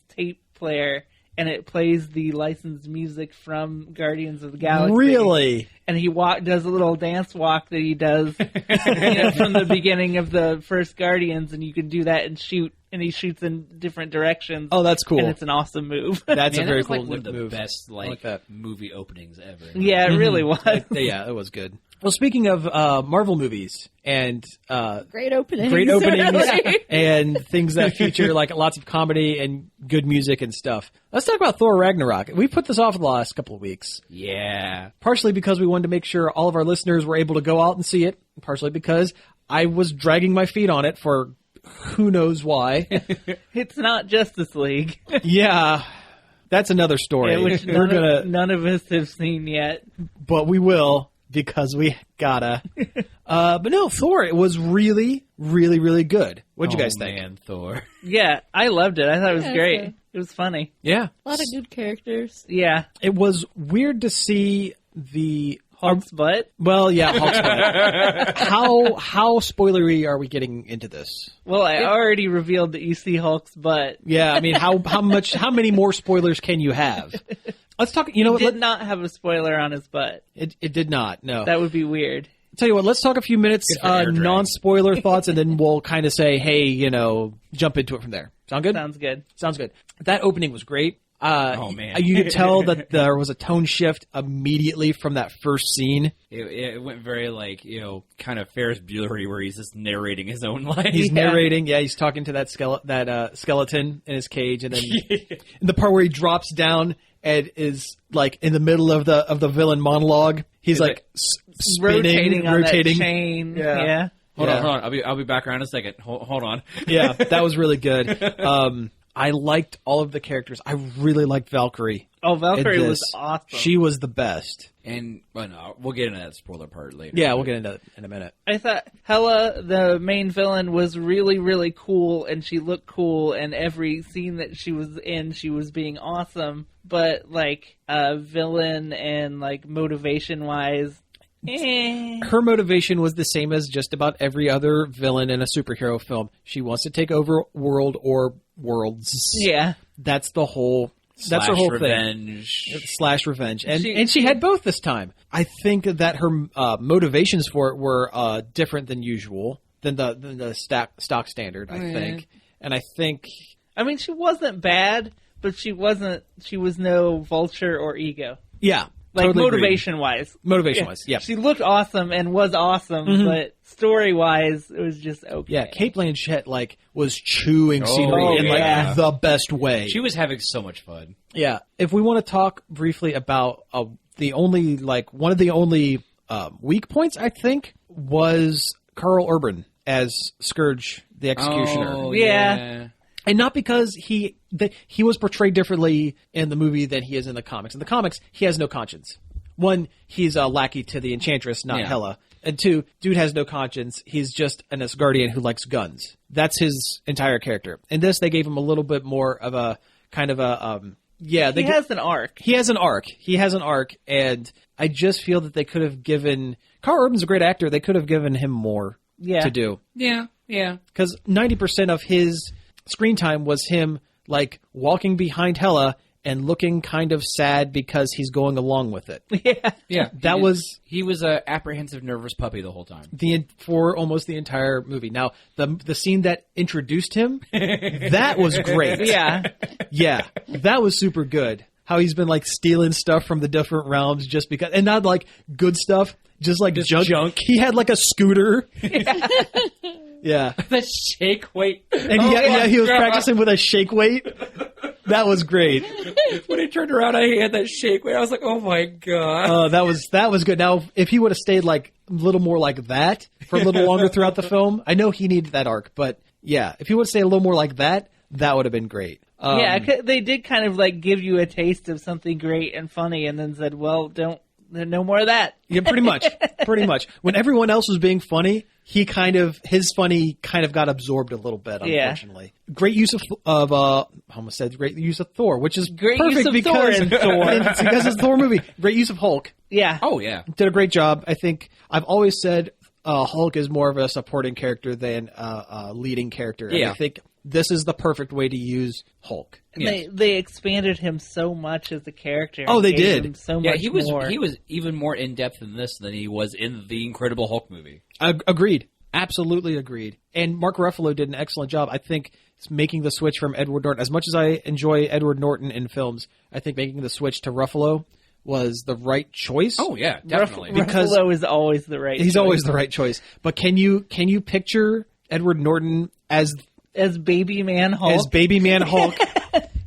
tape player and it plays the licensed music from Guardians of the Galaxy. Really? And he does a little dance walk that he does from the beginning of the first Guardians, and you can do that and shoot, and he shoots in different directions. Oh, that's cool. And it's an awesome move. That's Man, a very that was cool like one of the move. best like that. movie openings ever. Yeah, it really was. Yeah, it was good. Well, speaking of Marvel movies and Great openings. great openings and things that feature like lots of comedy and good music and stuff, let's talk about Thor Ragnarok. We put this off the last couple of weeks, Yeah. partially because we wanted to make sure all of our listeners were able to go out and see it, partially because I was dragging my feet on it for who knows why. It's not Justice League, Yeah, that's another story. which none of us have seen yet. But we will, because we gotta. But no, Thor, it was really, really, really good. What'd you guys think? Man, Thor. Yeah, I loved it. I thought it was Yeah, great. so- It was funny. Yeah. A lot of good characters. Yeah. It was weird to see the... Hulk's butt. Well, yeah, Hulk's butt. How spoilery are we getting into this? Well, I already revealed that you see Hulk's butt. Yeah, I mean, how many more spoilers can you have? Let's talk, you know what? Did not have a spoiler on his butt. It did not, no. That would be weird. tell you what, let's talk a few minutes Good for air drag. non-spoiler thoughts, and then we'll kind of say, hey, jump into it from there. Sound good? Sounds good. Sounds good. That opening was great. Oh, man. You could tell that there was a tone shift immediately from that first scene. It went very kind of Ferris Buellery, where he's just narrating his own life. He's narrating, he's talking to that skeleton in his cage, and then in the part where he drops down and is like in the middle of the villain monologue, he's like spinning, rotating on that chain. Yeah. Hold on. I'll be back around in a second. Hold on. Yeah, that was really good. I liked all of the characters. I really liked Valkyrie. Oh, Valkyrie was awesome. She was the best. And no, we'll get into that spoiler part later. Yeah, we'll get into it in a minute. I thought Hela, the main villain, was really, really cool, and she looked cool, and every scene that she was in, she was being awesome. But, villain and, motivation-wise, her motivation was the same as just about every other villain in a superhero film. She wants to take over world or worlds. Yeah. That's the whole... That's her whole revenge. Thing. / revenge. And she had both this time. I think that her motivations for it were different than usual, than the stock standard, I think. And I think... I mean, she wasn't bad, but she was no Vulture or Ego. Yeah. Totally motivation-wise. Motivation-wise, yeah. She looked awesome and was awesome, but story-wise, it was just okay. Yeah, Cate Blanchett, was chewing scenery in, the best way. She was having so much fun. Yeah. If we want to talk briefly about the only, one of the only weak points, I think, was Karl Urban as Scourge the Executioner. Oh, yeah. And not because he was portrayed differently in the movie than he is in the comics. In the comics, he has no conscience. One, he's a lackey to the Enchantress, not Hela. And two, dude has no conscience. He's just an Asgardian who likes guns. That's his entire character. In this, they gave him a little bit more of a kind of a he has an arc. He has an arc, and I just feel that they could have given Karl Urban's a great actor. They could have given him more to do. Yeah. Because 90% of his screen time was him walking behind Hela and looking kind of sad because he's going along with it. Yeah. He was a apprehensive, nervous puppy the whole time. For almost the entire movie. Now, the scene that introduced him, that was great. Yeah, that was super good. How he's been stealing stuff from the different realms just because, and not good stuff, just junk. He had a scooter. Yeah. The shake weight. And he was practicing with a shake weight. That was great. When he turned around, I had that shake weight. I was like, oh my God. That was good. Now, if he would have stayed a little more like that for a little longer throughout the film, I know he needed that arc, but yeah, if he would have stayed a little more like that, that would have been great. They did kind of give you a taste of something great and funny and then said, well, no more of that. Yeah, pretty much. Pretty much. When everyone else was being funny, his funny kind of got absorbed a little bit, unfortunately. Yeah. Great use of I almost said great use of Thor, which is great perfect use of because Thor in Thor. Because it's a Thor movie. Great use of Hulk. Yeah. Oh, yeah. Did a great job. I think I've always said Hulk is more of a supporting character than a leading character. And I think this is the perfect way to use Hulk. They expanded him so much as a character. Oh, they did. Him so much more. He was even more in depth in this than he was in the Incredible Hulk movie. Agreed. Absolutely agreed. And Mark Ruffalo did an excellent job. I think making the switch from Edward Norton, as much as I enjoy Edward Norton in films, I think making the switch to Ruffalo was the right choice. Oh yeah, definitely. Because Ruffalo is always the right. He's always the right choice. But can you picture Edward Norton as Baby Man Hulk? As Baby Man Hulk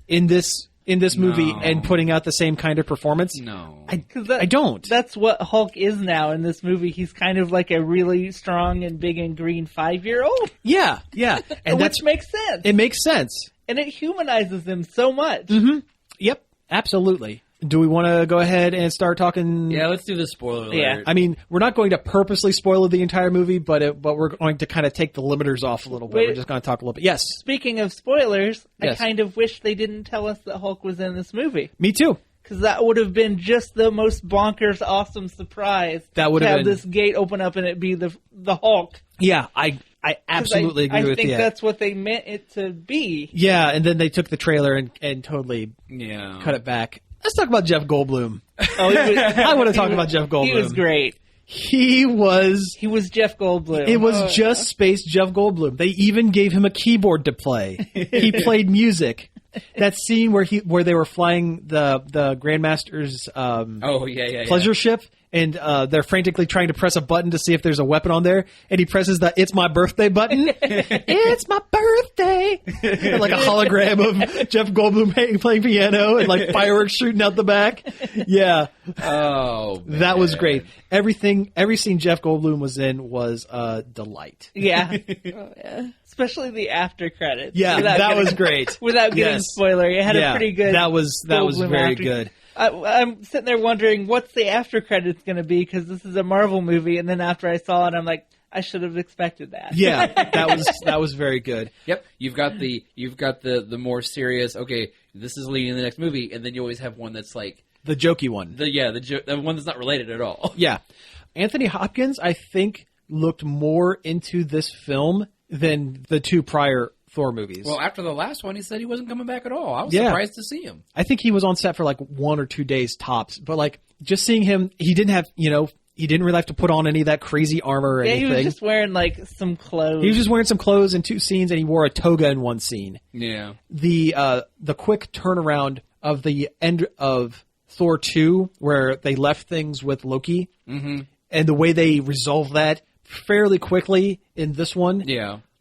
in this movie and putting out the same kind of performance? No. I don't. That's what Hulk is now in this movie. He's kind of like a really strong and big and green 5-year-old. Yeah. And which makes sense. It makes sense. And it humanizes him so much. Mm-hmm. Yep, absolutely. Do we want to go ahead and start talking? Yeah, let's do the spoiler alert. Yeah. I mean, we're not going to purposely spoil the entire movie, but we're going to kind of take the limiters off a little bit. We're just going to talk a little bit. Yes. Speaking of spoilers, Yes. I kind of wish they didn't tell us that Hulk was in this movie. Me too. Because that would have been just the most bonkers, awesome surprise. That would to have have been this gate open up and it be the Hulk. Yeah, I absolutely agree with you. I think that's what they meant it to be. Yeah, and then they took the trailer and totally cut it back. Let's talk about Jeff Goldblum. Oh, I want to talk about Jeff Goldblum. He was great. He was Jeff Goldblum. It was just space Jeff Goldblum. They even gave him a keyboard to play. He played music. That scene where they were flying the Grandmaster's pleasure ship, and they're frantically trying to press a button to see if there's a weapon on there, and he presses the "It's my birthday" button. It's my birthday, and like a hologram of Jeff Goldblum playing piano and like fireworks shooting out the back. Yeah, that was great. Every scene Jeff Goldblum was in was a delight. Yeah. Oh, yeah. Especially the after credits. Yeah, that was great. Without getting spoiler, it had a pretty good. That was very good. I'm sitting there wondering what's the after credits going to be, because this is a Marvel movie, and then after I saw it, I'm like, I should have expected that. Yeah, that was very good. Yep, you've got the more serious. Okay, this is leading to the next movie, and then you always have one that's like the jokey one. The one that's not related at all. Yeah, Anthony Hopkins, I think, looked more into this film than the two prior Thor movies. Well, after the last one, he said he wasn't coming back at all. I was surprised to see him. I think he was on set for like 1 or 2 days tops, but like just seeing him, he didn't have, he didn't really have to put on any of that crazy armor or anything. He was just wearing like some clothes. He was just wearing some clothes in 2 scenes, and he wore a toga in 1 scene. Yeah. The quick turnaround of the end of Thor 2, where they left things with Loki, and the way they resolved that fairly quickly in this one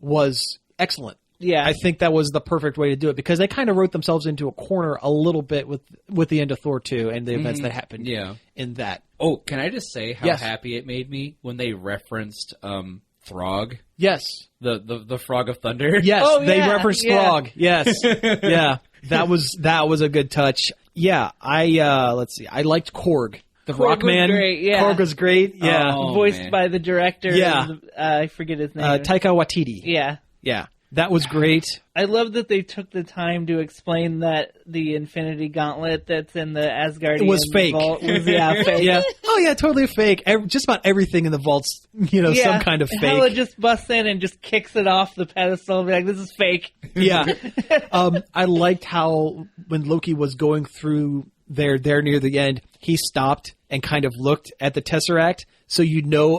was excellent. Yeah. I think that was the perfect way to do it, because they kind of wrote themselves into a corner a little bit with the end of Thor 2 and the events that happened in that. Oh, can I just say how happy it made me when they referenced Throg? Yes. The Frog of Thunder? Yes, they referenced Throg. Yes. Yeah. That was a good touch. Yeah, let's see. I liked Korg. The Korg Rockman. was great, yeah. Korg was great. Yeah. Voiced by the director. Yeah. I forget his name. Taika Waititi. Yeah. Yeah. That was great. I love that they took the time to explain that the Infinity Gauntlet that's in the Asgardian was fake. vault was fake. Yeah. Oh yeah, totally fake. Just about everything in the vault's, some kind of fake. Hela just busts in and just kicks it off the pedestal and be like, this is fake. Yeah. I liked how when Loki was going through there near the end, he stopped and kind of looked at the Tesseract, so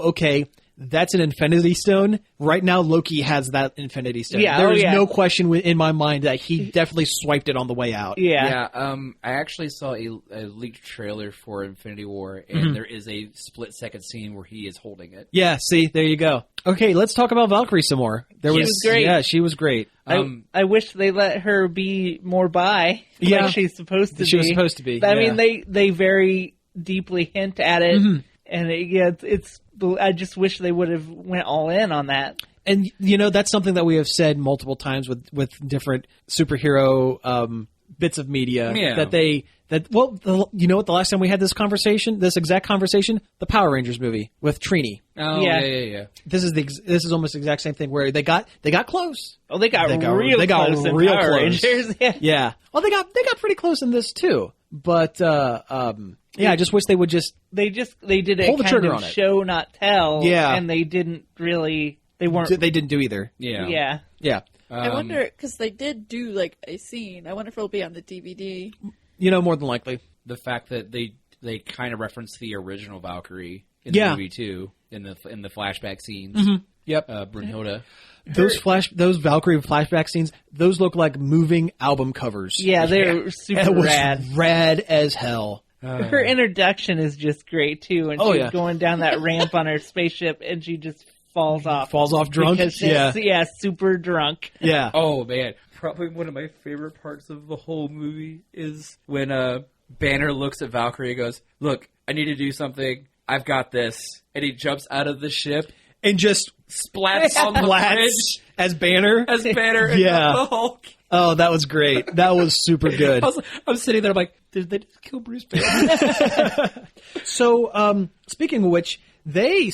okay, that's an Infinity Stone. Right now, Loki has that Infinity Stone. Yeah, There is no question in my mind that he definitely swiped it on the way out. Yeah. I actually saw a leaked trailer for Infinity War, and there is a split-second scene where he is holding it. Yeah, see, there you go. Okay, let's talk about Valkyrie some more. She was great. Yeah, she was great. I wish they let her be more bi, like she's supposed to be. She was supposed to be. I mean, they very deeply hint at it, and it's. I just wish they would have went all in on that. And that's something that we have said multiple times with different superhero bits of media. Yeah. The last time we had this exact conversation, the Power Rangers movie with Trini. Oh yeah. This is almost the exact same thing where they got close. Oh, they got real close. Rangers. Yeah. Well, they got pretty close in this too. But I just wish they would just they did a pull the kind trigger of on it. Show not tell. Yeah. And they didn't really. They didn't do either. Yeah. Yeah. I wonder, because they did do like a scene. I wonder if it'll be on the DVD. More than likely. The fact that they kind of referenced the original Valkyrie in the movie too, in the flashback scenes. Yep. Brunhilde. Those Valkyrie flashback scenes, those look like moving album covers. Yeah, they're super it was rad. Rad as hell. Her introduction is just great too, and she's going down that ramp on her spaceship, and she just falls off. Falls off drunk? Yeah, super drunk. Yeah. Oh man, probably one of my favorite parts of the whole movie is when Banner looks at Valkyrie and goes, "Look, I need to do something. I've got this," and he jumps out of the ship. And just splats on the bridge as Banner. And the Hulk. Oh, that was great. That was super good. I'm sitting there, I'm like, did they just kill Bruce Banner? So, speaking of which, they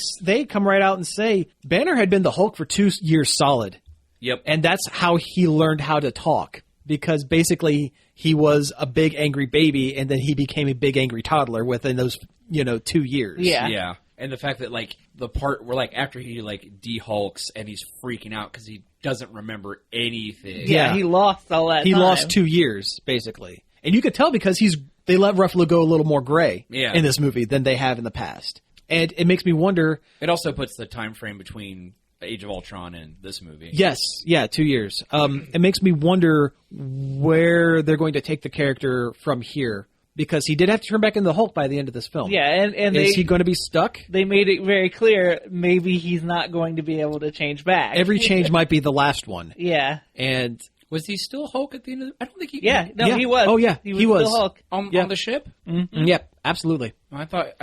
come right out and say Banner had been the Hulk for 2 years solid. Yep. And that's how he learned how to talk. Because basically he was a big angry baby, and then he became a big angry toddler within those 2 years. Yeah. And the fact that, the part where, after he, de-hulks and he's freaking out because he doesn't remember anything. Yeah, he lost all that He time. lost 2 years, basically. And you could tell because they let Ruffalo go a little more gray in this movie than they have in the past. And it makes me wonder. It also puts the time frame between Age of Ultron and this movie. Yes, yeah, 2 years. It makes me wonder where they're going to take the character from here, because he did have to turn back into the Hulk by the end of this film. Yeah, and is he going to be stuck? They made it very clear maybe he's not going to be able to change back. Every change might be the last one. Yeah. And was he still Hulk at the end of I don't think he... Yeah, no, Yeah. he was. Oh, yeah, he was. he was. Still Hulk. On the ship? Yep, absolutely. I thought...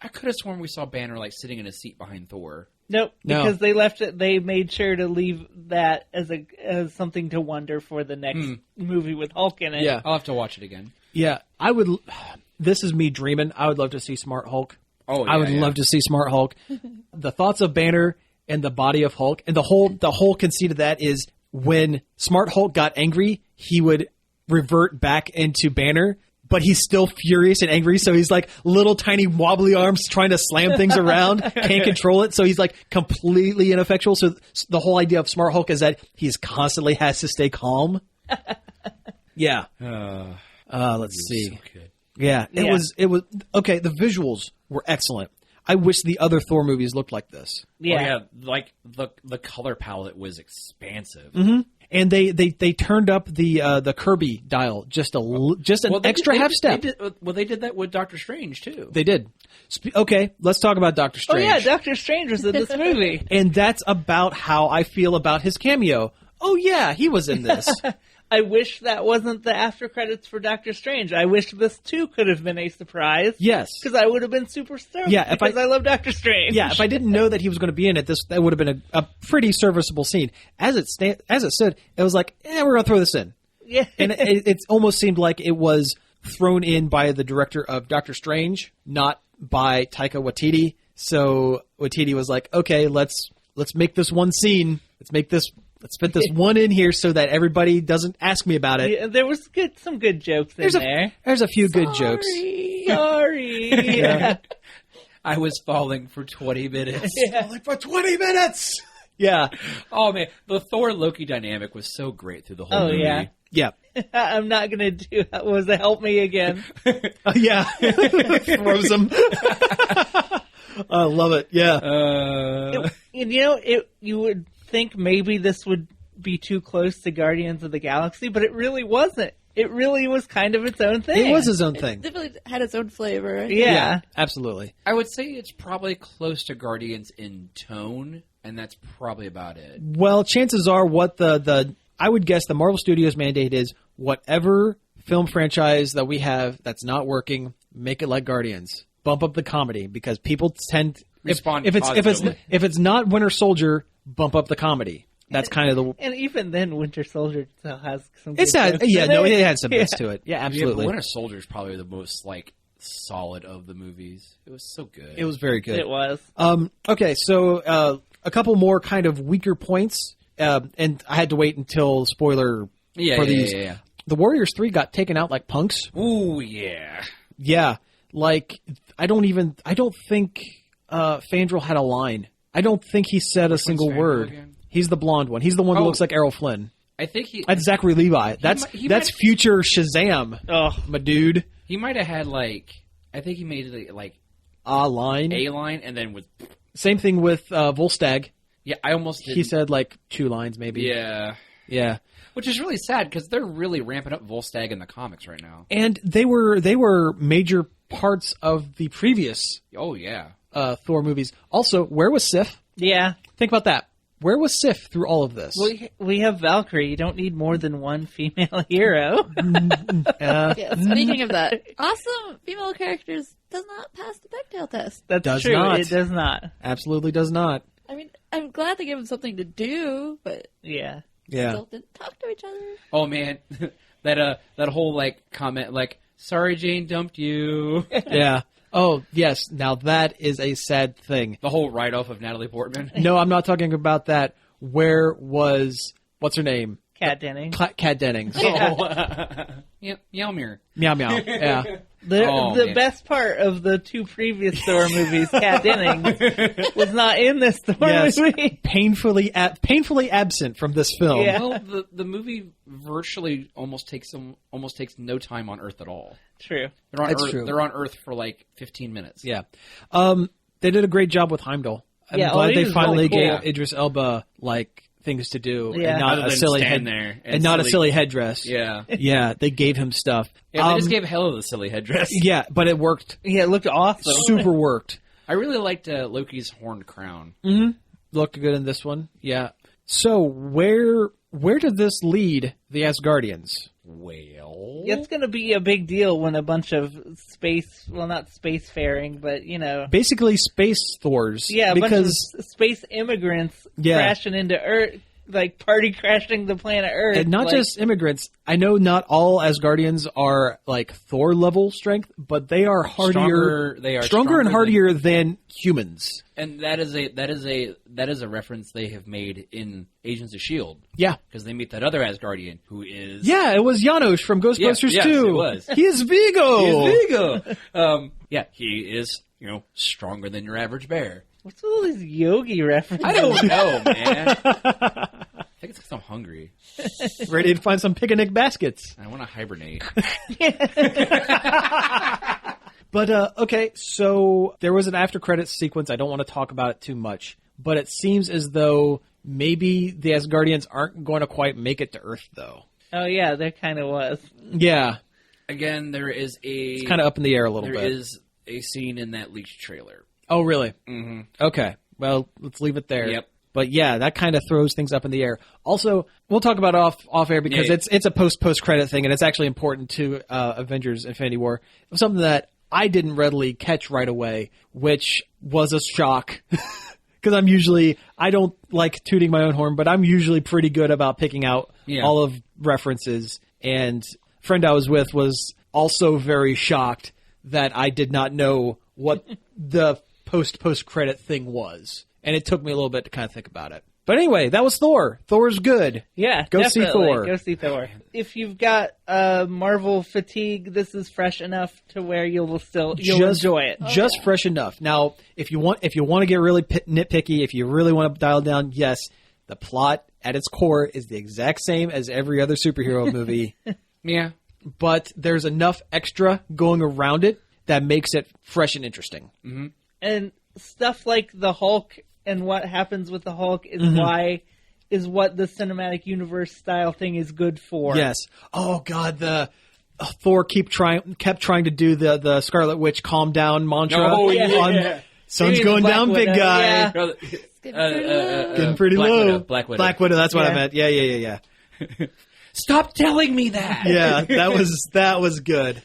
I could have sworn we saw Banner, like, sitting in a seat behind Thor. Nope, No. because they left it. They made sure to leave that as something to wonder for the next movie with Hulk in it. Yeah. I'll have to watch it again. Yeah, I would. This is me dreaming. I would love to see Smart Hulk. Oh, I would love to see Smart Hulk. The thoughts of Banner and the body of Hulk, and the whole conceit of that is when Smart Hulk got angry, he would revert back into Banner, but he's still furious and angry, so he's like little tiny wobbly arms trying to slam things around, can't control it, so he's like completely ineffectual. So the whole idea of Smart Hulk is that he's constantly has to stay calm. Yeah. Let's see. So good. Yeah, it was okay. The visuals were excellent. I wish the other Thor movies looked like this. Yeah. Oh, yeah, like the color palette was expansive. And they turned up the Kirby dial just an extra half step. They did that with Doctor Strange too. They did. Okay, let's talk about Doctor Oh Strange. yeah, Doctor Strange was in this movie. And that's about how I feel about his cameo. Oh yeah, he was in this. I wish that wasn't the after credits for Doctor Strange. I wish this too could have been a surprise. Yes. Because I would have been super stoked. Yeah, because I love Doctor Strange. Yeah, if I didn't know that he was going to be in it, that would have been a pretty serviceable scene. As it stood, it was like, we're going to throw this in. Yeah. And it almost seemed like it was thrown in by the director of Doctor Strange, not by Taika Waititi. So Waititi was like, okay, let's make this one scene. Let's fit this one in here so that everybody doesn't ask me about it. Yeah, there was some good jokes in there. There's a few good jokes. Sorry. Yeah. I was falling for 20 minutes. Falling for 20 minutes! Yeah. Oh man, the Thor Loki dynamic was so great through the whole movie. Yeah. Yeah. I'm not going to do that. Was it help me again? Yeah. Throws him. I love it. Yeah. You would think maybe this would be too close to Guardians of the Galaxy, but it really wasn't. It really was kind of its own thing. It was his own thing. It definitely had its own flavor. Yeah. Absolutely. I would say it's probably close to Guardians in tone, and that's probably about it. Well, chances are I would guess the Marvel Studios mandate is whatever film franchise that we have that's not working, make it like Guardians. Bump up the comedy because people tend Respond if positively. it's not Winter Soldier, bump up the comedy. That's kind of the. And even then, Winter Soldier still has some. It's good not. jokes Yeah, in no, it. it had some bits to it. Yeah, Yeah, absolutely. but Winter Soldier is probably the most solid of the movies. It was so good. It was very good. It was. Okay, so a couple more kind of weaker points, and I had to wait until spoiler for these. Yeah. The Warriors 3 got taken out like punks. Ooh, yeah. Yeah, like I don't think Fandral had a line. I don't think he said a single Fandral word. again? He's the blonde one. He's the one that looks like Errol Flynn. I think That's Zachary Levi. That's future Shazam, my dude. he might have had I think he made A line. a line and then with Same thing with Volstagg. yeah. I almost did. He said like 2 lines maybe. Yeah. Yeah. Which is really sad because they're really ramping up Volstagg in the comics right now. And they were major parts of the previous Oh yeah. Thor movies. Also, where was Sif? Yeah. Think about that. Where was Sif through all of this? We have Valkyrie. You don't need more than one female hero. Yeah, speaking of that, awesome female characters does not pass the Bechdel test. That's Does true. not. It does not. Absolutely does not. I mean, I'm glad they gave them something to do, but Yeah. Yeah. still didn't talk to each other. Oh man, that whole comment sorry Jane dumped you. Yeah. Oh, yes. Now that is a sad thing. The whole write off of Natalie Portman. No, I'm not talking about that. Where was what's her name? Kat Dennings. Kat Dennings. Yeah, Yelmir. Meow meow. Yeah. The Man. best part of the 2 previous Thor movies, Kat Dennings, was not in this Thor Yes. movie. Painfully absent from this film. Yeah. Well, the movie virtually almost takes no time on Earth at all. True. They're on That's Earth. true. They're on Earth for 15 minutes. Yeah. They did a great job with Heimdall. I'm Yeah, glad he they was finally really cool. gave Idris Elba like things to do Yeah. and not Other a than silly stand head there and not a silly- silly headdress. Yeah. Yeah, they gave him stuff. Yeah, they just gave Hell of the silly headdress. Yeah, but it worked. Yeah, it looked awesome. Super worked. I really liked Loki's horned crown. Looked good in this one. Yeah. So where did this lead the Asgardians? Well, It's going to be a big deal when a bunch of not spacefaring, but, Basically space Thors. yeah, a because bunch of space immigrants Yeah. crashing into Earth, like party crashing the planet Earth. and not like, just immigrants. I know not all Asgardians are like Thor level strength, but they are hardier. They are stronger and than- hardier than humans. and that is a reference they have made in Agents of Shield Yeah. because they meet that other Asgardian who is Yeah, it was Janosch from Ghostbusters yes, 2. it was. He is Vigo. Vigo. Yeah, he is stronger than your average bear. What's with all these Yogi references? I don't know, man. I think it's because I'm hungry. Ready to find some picnic baskets. I want to hibernate. But, okay, so there was an after credits sequence. I don't want to talk about it too much, but it seems as though maybe the Asgardians aren't going to quite make it to Earth, though. Oh, yeah, there kind of was. Yeah, Again, there is it's kind of up in the air a little there bit. is a scene in that leaked trailer. Oh, really? Mm-hmm. Okay, well, let's leave it there. Yep. But yeah, that kind of throws things up in the air. Also, we'll talk about off air because Yeah. it's a post credit thing, and it's actually important to Avengers: Infinity War. It was something that I didn't readily catch right away, which was a shock. Because I don't like tooting my own horn, but I'm usually pretty good about picking out all of references. And a friend I was with was also very shocked that I did not know what the post credit thing was. And it took me a little bit to kind of think about it. But anyway, that was Thor. Thor's good. Yeah, Go see definitely. Thor. Go see Thor. If you've got Marvel fatigue, this is fresh enough to where you'll enjoy it. Just fresh enough. Now, if you want to get really nitpicky, if you really want to dial it down, yes, the plot at its core is the exact same as every other superhero movie. Yeah. But there's enough extra going around it that makes it fresh and interesting. And stuff like the Hulk and what happens with the Hulk is is what the cinematic universe style thing is good for. Yes. Oh God, the Thor kept trying to do the Scarlet Witch calm down mantra. Oh, yeah. Sun's Maybe going Black down, big Widow, guy. yeah. Getting pretty Black low. Widow, Black Widow. That's what I Yeah. meant. Yeah. Stop telling me that. Yeah, that was good.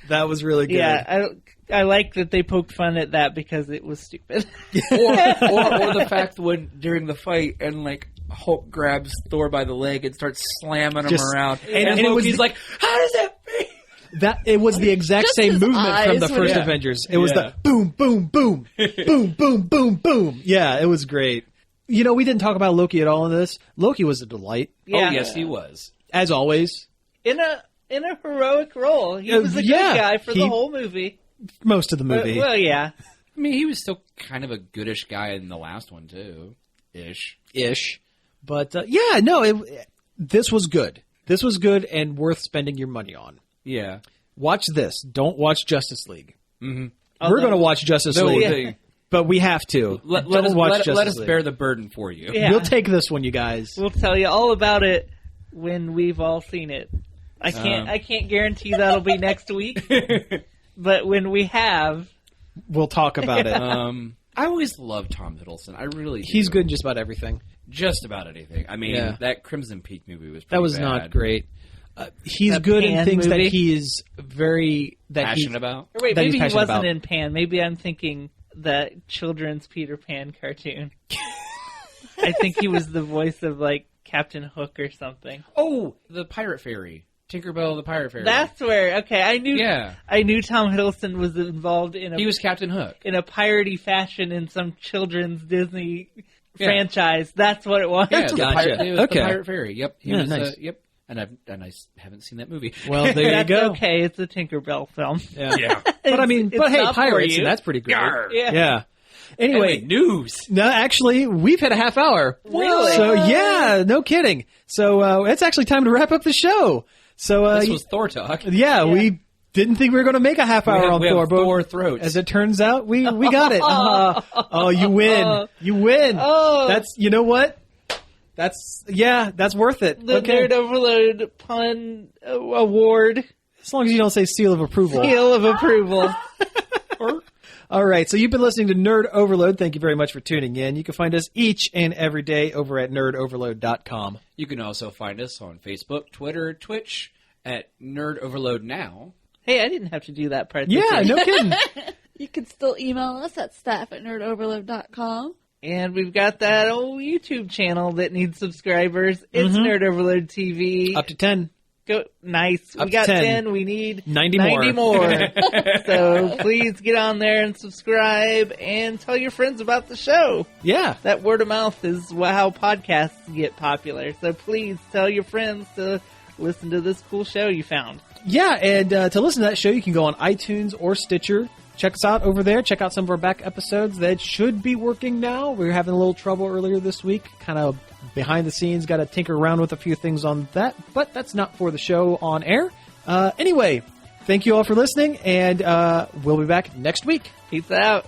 That was really good. Yeah, I like that they poked fun at that because it was stupid. or the fact when during the fight and like Hulk grabs Thor by the leg and starts slamming him Just- around, and and it was Loki's the- like, "How does that feel?" That it was the exact Just same his movement from the eyes were- first Yeah. Avengers. It was Yeah. the boom, boom, boom, boom, boom, boom, boom. Yeah, it was great. We didn't talk about Loki at all in this. Loki was a delight, Yeah. Oh yes, he was. as always. in a heroic role. He was a yeah, good guy for he- the whole movie. Most of the movie. Well, yeah. I mean, he was still kind of a goodish guy in the last one too, ish. But this was good. This was good and worth spending your money on. Yeah. Watch this. Don't watch Justice League. Mm-hmm. We're going to watch Justice League, yeah. but we have to. Let Don't us watch let Justice us League. bear the burden for you. Yeah. We'll take this one, you guys. We'll tell you all about it when we've all seen it. I can't guarantee that'll be next week, but when we have, We'll talk about it. I always loved Tom Hiddleston. I really do. He's good in just about everything. Just about anything. I mean, Yeah. that Crimson Peak movie was pretty That was bad. not great. He's The good in Pan things movie? that he is very Passionate about. or wait, That he's maybe he passionate wasn't about. in Pan. Maybe I'm thinking the children's Peter Pan cartoon. I think he was the voice of like Captain Hook or something. Oh, the Pirate Fairy. Tinkerbell the Pirate Fairy. That's where I knew. Yeah. I knew Tom Hiddleston was involved in He was Captain Hook. in a piratey fashion in some children's Disney Yeah. franchise. That's what it was. Yeah, the Gotcha. Pirate, it was Okay. the Pirate Fairy. Yep. He Yeah, was, nice. Yep. And I haven't seen that movie. well. There you That's go. okay. It's a Tinkerbell film. Yeah. But I mean, It's but hey, not for pirates, you. and that's pretty great. Yarr. Yeah. Anyway, news. no, actually, we've hit a half hour. Really? So yeah, no kidding. So it's actually time to wrap up the show. So This was Thor talk. yeah, we Didn't think we were going to make a half hour on we Thor, have but 4 throats. as it turns out, we got it. Oh, you win. You win. Oh. That's, you know what? That's worth it. The Okay. Nerd Overload pun award. As long as you don't say seal of approval. Seal of approval. All right, so you've been listening to Nerd Overload. Thank you very much for tuning in. You can find us each and every day over at nerdoverload.com. You can also find us on Facebook, Twitter, Twitch at Nerd Overload Now. Hey, I didn't have to do that part. this Yeah, week. no kidding. You can still email us at staff@nerdoverload.com. And we've got that old YouTube channel that needs subscribers. It's Nerd Overload TV. Up to 10. Go nice. Up We got to 10. 10. We need 90 more. So please get on there and subscribe and tell your friends about the show. Yeah. That word of mouth is how podcasts get popular. So please tell your friends to listen to this cool show you found. Yeah, and to listen to that show, you can go on iTunes or Stitcher. Check us out over there. Check out some of our back episodes that should be working now. We were having a little trouble earlier this week. Kind of behind the scenes. Got to tinker around with a few things on that. But that's not for the show on air. Anyway, thank you all for listening. And we'll be back next week. Peace out.